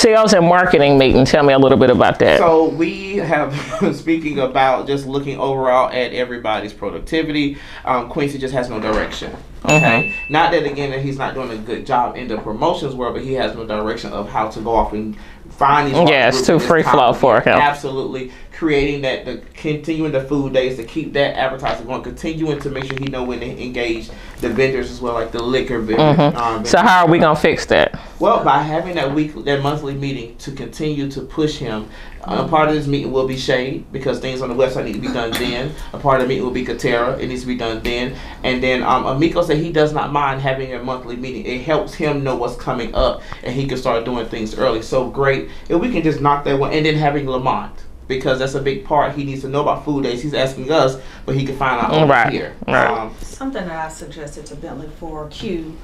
Sales and marketing meeting. Tell me a little bit about that. So we have, speaking about just looking overall at everybody's productivity, Quincy just has no direction. Okay. Not that again that he's not doing a good job in the promotions world, but he has no direction of how to go off and find these. Yeah, it's too free flow for him. Absolutely. Creating that, continuing the food days to keep that advertising going, continuing to make sure he know when to engage the vendors as well, like the liquor vendors. So how are we gonna fix that? Well, by having that monthly meeting to continue to push him. Part of this meeting will be shade because things on the website need to be done then. A part of the meeting will be Katera. It needs to be done then. And then Amico said he does not mind having a monthly meeting. It helps him know what's coming up and he can start doing things early. So great if we can just knock that one. And then having Lamont, because that's a big part. He needs to know about food days. He's asking us, but he can find out over here. Something that I suggested to Bentley for Q.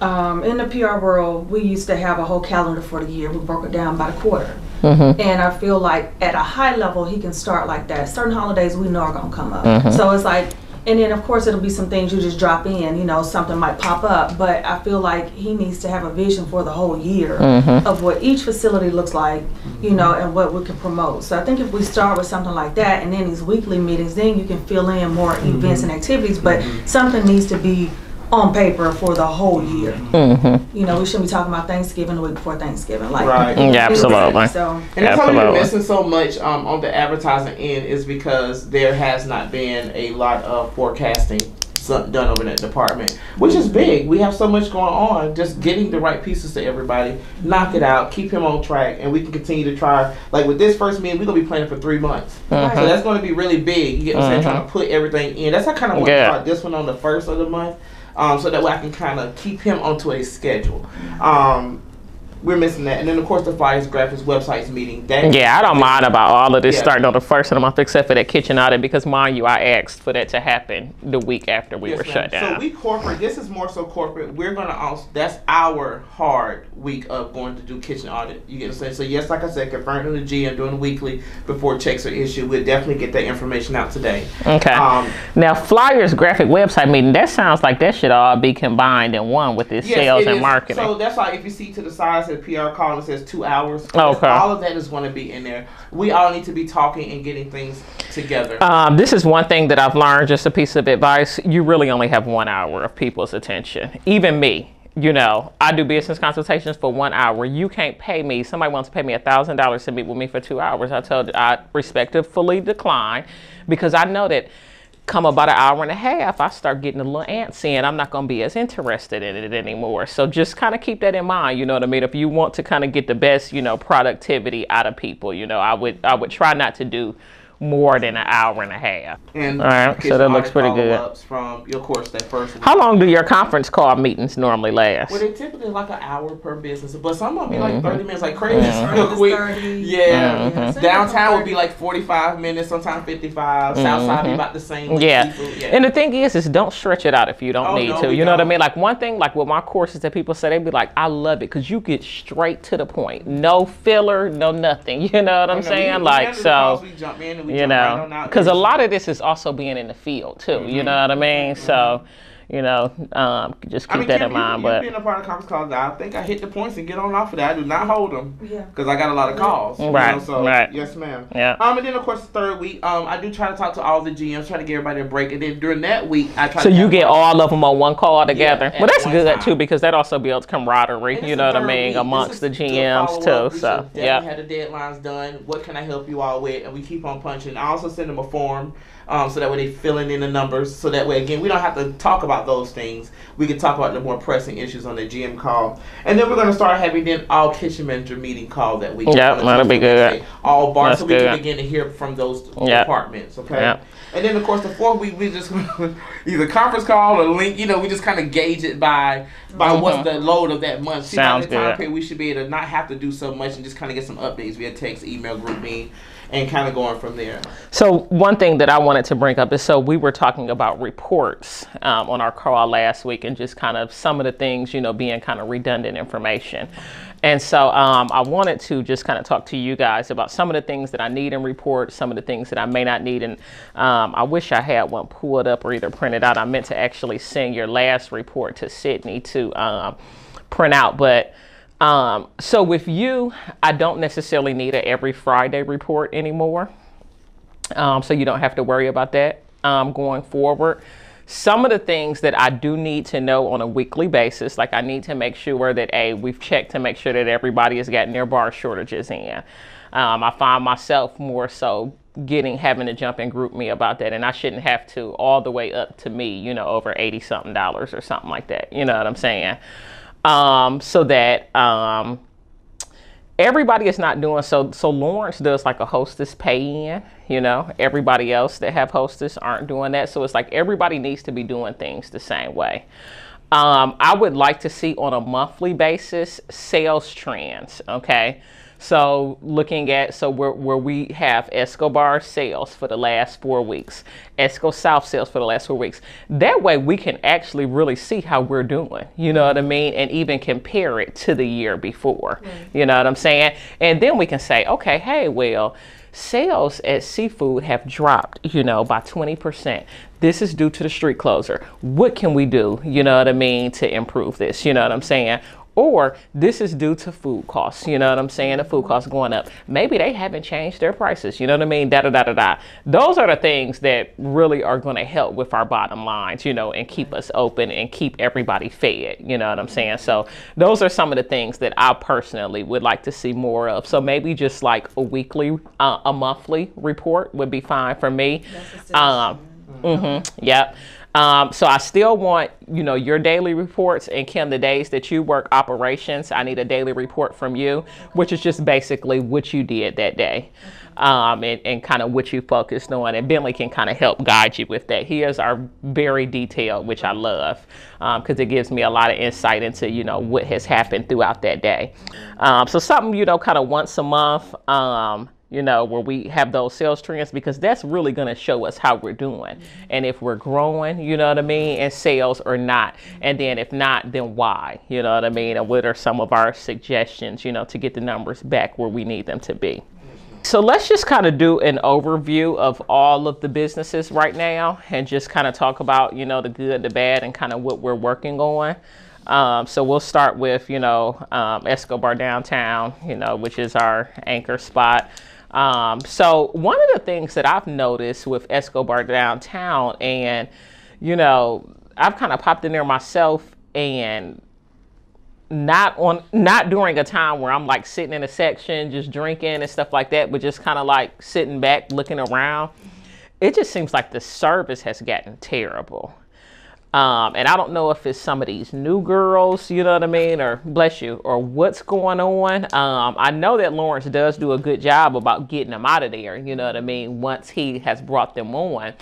In the PR world, we used to have a whole calendar for the year. We broke it down by the quarter. And I feel like at a high level, he can start like that. Certain holidays we know are going to come up. So it's like, and then of course it'll be some things you just drop in, you know, something might pop up. But I feel like he needs to have a vision for the whole year of what each facility looks like, you know, and what we can promote. So I think if we start with something like that and then these weekly meetings, then you can fill in more events and activities. But something needs to be on paper for the whole year. You know, we shouldn't be talking about Thanksgiving the week before Thanksgiving. Like, yeah, absolutely. So, and that's why we're missing so much on the advertising end is because there has not been a lot of forecasting done over in that department, which is big. We have so much going on. Just getting the right pieces to everybody, knock it out, keep him on track, and we can continue to try. Like with this first meeting, we're gonna be planning for 3 months, so that's going to be really big. You get what I'm saying? Trying to put everything in. That's how I kind of want to start this one on the first of the month. So that way I can kind of keep him onto a schedule. We're missing that. And then, of course, the flyers, graphics, websites, meeting. I don't mind about all of this starting on the first of the month, except for that kitchen audit, because, mind you, I asked for that to happen the week after we were shut down. So we corporate, this is more so corporate. We're going to also, that's our hard week of going to do kitchen audit. You get what I'm saying? So, yes, like I said, confirming the GM, doing weekly before checks are issued. We'll definitely get that information out today. Okay. Now, flyers, graphic, website meeting, that sounds like that should all be combined in one with this sales and marketing. So that's why if you see to the side, the PR column says 2 hours. Okay. All of that is going to be in there. We all need to be talking and getting things together. This is one thing that I've learned, just a piece of advice. You really only have 1 hour of people's attention. Even me, you know, I do business consultations for 1 hour. You can't pay me. Somebody wants to pay me $1,000 to meet with me for 2 hours. I respectfully decline because I know that come about an hour and a half, I start getting a little antsy and I'm not going to be as interested in it anymore. So just kind of keep that in mind, you know what I mean? If you want to kind of get the best, you know, productivity out of people, you know, I would try not to do more than an hour and a half. And all right, so that looks pretty good. From, of course, that first week. How long do your conference call meetings normally last? Well, they typically like an hour per business, but some of them be like 30 minutes, like crazy, real quick. 30. Yeah. Downtown would be like 45 minutes, sometimes 55. Southside be about the same. And the thing is don't stretch it out if you don't need to. You know what I mean? Like one thing, like with my courses that people say, they be like, I love it because you get straight to the point. No filler, no nothing. You know what I'm saying? Like, so, you know, because a lot of this is also being in the field too. You know what I mean? So, you know, just keep that in mind. But being a part of conference calls, I think I hit the points and get on off of that. I do not hold them because I got a lot of calls. Right. You know, so, yes, ma'am. Yeah. And then of course the third week, I do try to talk to all the GMs, try to get everybody a break, and then during that week, I try. So you get all of them on one call together. Well, that's good too because that also builds camaraderie. You know what I mean, amongst the GMs too. So yeah. Had the deadlines done. What can I help you all with? And we keep on punching. I also send them a form. So that way they filling in the numbers. So that way, again, we don't have to talk about those things. We can talk about the more pressing issues on the GM call. And then we're going to start having then all kitchen manager meeting call that week. Yep, that'll be good. All bars, so we can begin to hear from those departments, okay? Yep. And then, of course, the fourth week, we just either conference call or link. You know, we just kind of gauge it by what's the load of that month. See, by the time period, we should be able to not have to do so much and just kind of get some updates via text, email, group me. And kind of going from there. So one thing that I wanted to bring up is, so we were talking about reports on our call last week and just kind of some of the things, you know, being kind of redundant information. And so I wanted to just kind of talk to you guys about some of the things that I need in reports, some of the things that I may not need. And I wish I had one pulled up or either printed out. I meant to actually send your last report to Sydney to print out, but So with you, I don't necessarily need a every Friday report anymore. So you don't have to worry about that going forward. Some of the things that I do need to know on a weekly basis, like I need to make sure that we've checked to make sure that everybody is getting their bar shortages in. I find myself more so having to jump and group me about that, and I shouldn't have to all the way up to me, you know, over $80 something or something like that. You know what I'm saying? So that everybody is not doing so Lawrence does like a hostess pay-in, you know. Everybody else that have hostess aren't doing that, so it's like everybody needs to be doing things the same way. I would like to see on a monthly basis sales trends. Okay, so looking at where we have Escobar sales for the last 4 weeks, Esco South sales for the last 4 weeks. That way we can actually really see how we're doing, you know what I mean? And even compare it to the year before, you know what I'm saying? And then we can say, okay, hey, well, sales at seafood have dropped, you know, by 20%. This is due to the street closure. What can we do, you know what I mean, to improve this, you know what I'm saying? Or this is due to food costs, you know what I'm saying? The food costs going up. Maybe they haven't changed their prices, you know what I mean? Those are the things that really are going to help with our bottom lines, you know, and keep us open and keep everybody fed, you know what I'm saying? So those are some of the things that I personally would like to see more of. So maybe just like a weekly, a monthly report would be fine for me. Yep. So I still want, you know, your daily reports, and Kim, the days that you work operations, I need a daily report from you, which is just basically what you did that day, and kind of what you focused on. And Bentley can kind of help guide you with that. He is our very detailed, which I love, because it gives me a lot of insight into, you know, what has happened throughout that day. So something, you know, kind of once a month, you know, where we have those sales trends, because that's really going to show us how we're doing and if we're growing, you know what I mean, in sales or not. And then if not, then why, you know what I mean? And what are some of our suggestions, you know, to get the numbers back where we need them to be. So let's just kind of do an overview of all of the businesses right now and just kind of talk about, you know, the good, the bad, and kind of what we're working on. So we'll start with, you know, Escobar Downtown, you know, which is our anchor spot. So one of the things that I've noticed with Escobar Downtown, and, you know, I've kind of popped in there myself, and not during a time where I'm like sitting in a section, just drinking and stuff like that, but just kind of like sitting back, looking around. It just seems like the service has gotten terrible. And I don't know if it's some of these new girls, you know what I mean, or bless you, or what's going on. I know that Lawrence does do a good job about getting them out of there, you know what I mean, once he has brought them on.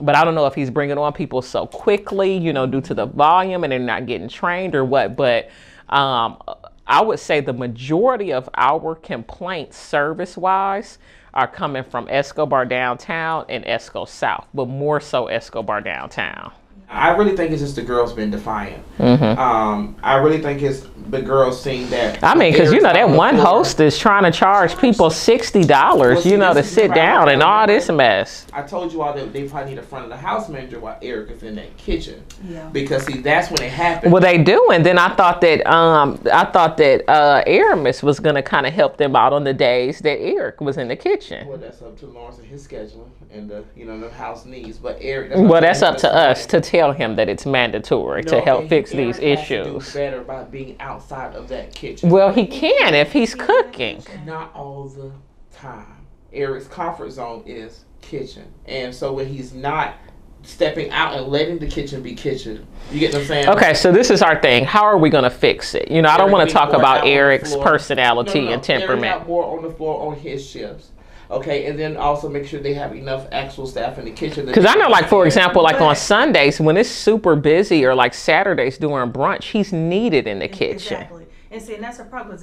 But I don't know if he's bringing on people so quickly, you know, due to the volume, and they're not getting trained or what. But I would say the majority of our complaints service-wise are coming from Escobar Downtown and Esco South, but more so Escobar Downtown. I really think it's just the girls being defiant. I really think it's the girls seeing that. I mean, because, you know, that one host is trying to charge people $60, you know, to sit down and all this mess. I told you all that they probably need a front of the house manager while Eric is in that kitchen. Yeah. Because, see, that's when it happened. Well, they do, and then I thought that Aramis was going to kind of help them out on the days that Eric was in the kitchen. Well, that's up to Lawrence and his scheduling and the, you know, the house needs. But Eric, that's up to us to tell him that it's mandatory to help fix these issues. Has to do better by being outside of that kitchen. Well, he can if he's cooking. Not all the time. Eric's comfort zone is kitchen, and so when he's not stepping out and letting the kitchen be kitchen, you get what I'm saying? Okay, so this is our thing. How are we going to fix it? You know, I don't want to talk about Eric's personality and temperament. Eric out more on the floor on his shifts. Okay, and then also make sure they have enough actual staff in the kitchen. Because I know, like, for example, like on Sundays when it's super busy, or like Saturdays during brunch, he's needed in the kitchen. Exactly. And see, and that's a problem.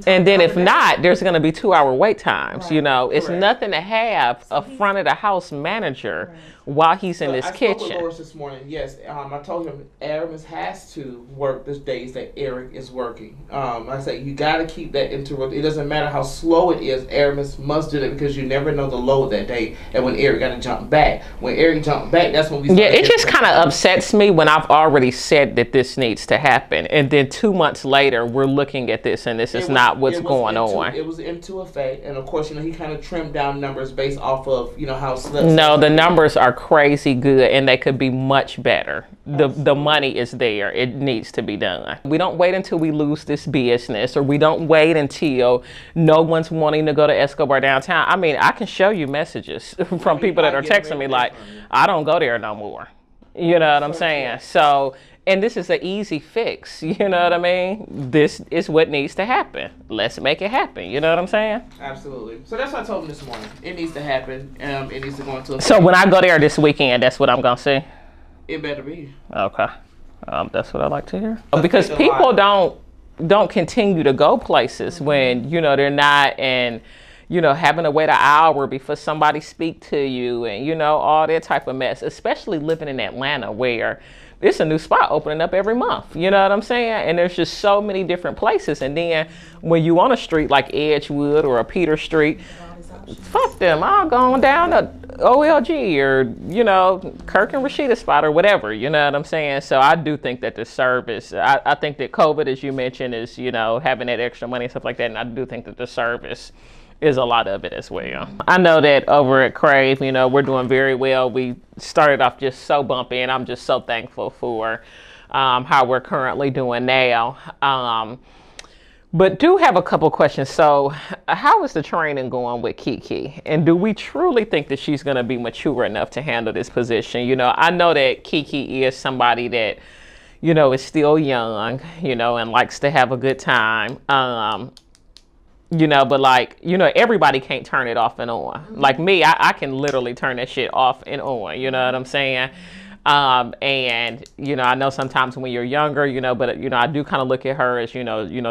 And then if not, there's going to be 2-hour wait times. Right. You know, it's nothing to have a front of the house manager while he's in this I spoke with kitchen. Loris this morning. Yes, I told him Aramis has to work the days that Eric is working. I said you got to keep that interval. It doesn't matter how slow it is. Aramis must do that because you never know the load that day. And when Eric got to jump back, when Eric jumped back, that's when we. Yeah, it just kind of upsets me when I've already said that this needs to happen, and then 2 months later we're looking at this, and this is not what's going on. It was into effect, and of course, he kind of trimmed down numbers based off of how slips. No, the numbers are crazy good, and they could be much better. The money is there. It needs to be done. We don't wait until we lose this business, or we don't wait until no one's wanting to go to Escobar downtown. I mean, I can show you messages from people that are texting me like, I don't go there no more. You know what I'm saying? So, and this is an easy fix. You know what I mean? This is what needs to happen. Let's make it happen. You know what I'm saying? Absolutely. So that's what I told him this morning. It needs to happen. It needs to go into effect. So when I go there this weekend, that's what I'm going to see? It better be. Okay. That's what I like to hear. Because people don't continue to go places when, they're not, and, having to wait an hour before somebody speak to you, and, all that type of mess, especially living in Atlanta where it's a new spot opening up every month. You know what I'm saying? And there's just so many different places. And then when you on a street like Edgewood or a Peter Street, fuck them. I'll go on down to OLG or, Kirk and Rashida spot or whatever. You know what I'm saying? So I do think that the service, I think that COVID, as you mentioned, is, having that extra money and stuff like that. And I do think that the service is a lot of it as well. I know that over at Crave, we're doing very well. We started off just so bumpy, and I'm just so thankful for how we're currently doing now. But do have a couple questions. So how is the training going with Kiki? And do we truly think that she's going to be mature enough to handle this position? I know that Kiki is somebody that, is still young, and likes to have a good time. But everybody can't turn it off and on. Like me, I can literally turn that shit off and on. You know what I'm saying? And, I know sometimes when you're younger, but, I do kind of look at her as,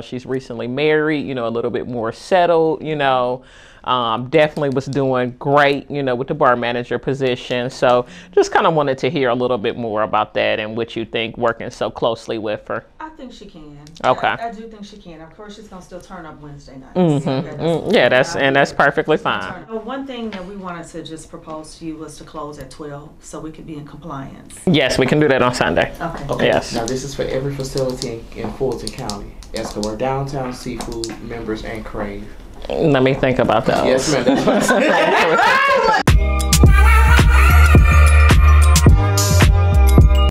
she's recently married, a little bit more settled, definitely was doing great, with the bar manager position. So just kind of wanted to hear a little bit more about that and what you think working so closely with her. I think she can. Okay. I do think she can. Of course, she's going to still turn up Wednesday nights. Yeah, that's perfectly fine. One thing that we wanted to just propose to you was to close at 12 so we could be in compliance. Yes, we can do that on Sunday. Okay. Yes. Now, this is for every facility in Fulton County. Escobar Downtown, Seafood, Members, and Crave. Let me think about those. Yes, ma'am. That's what I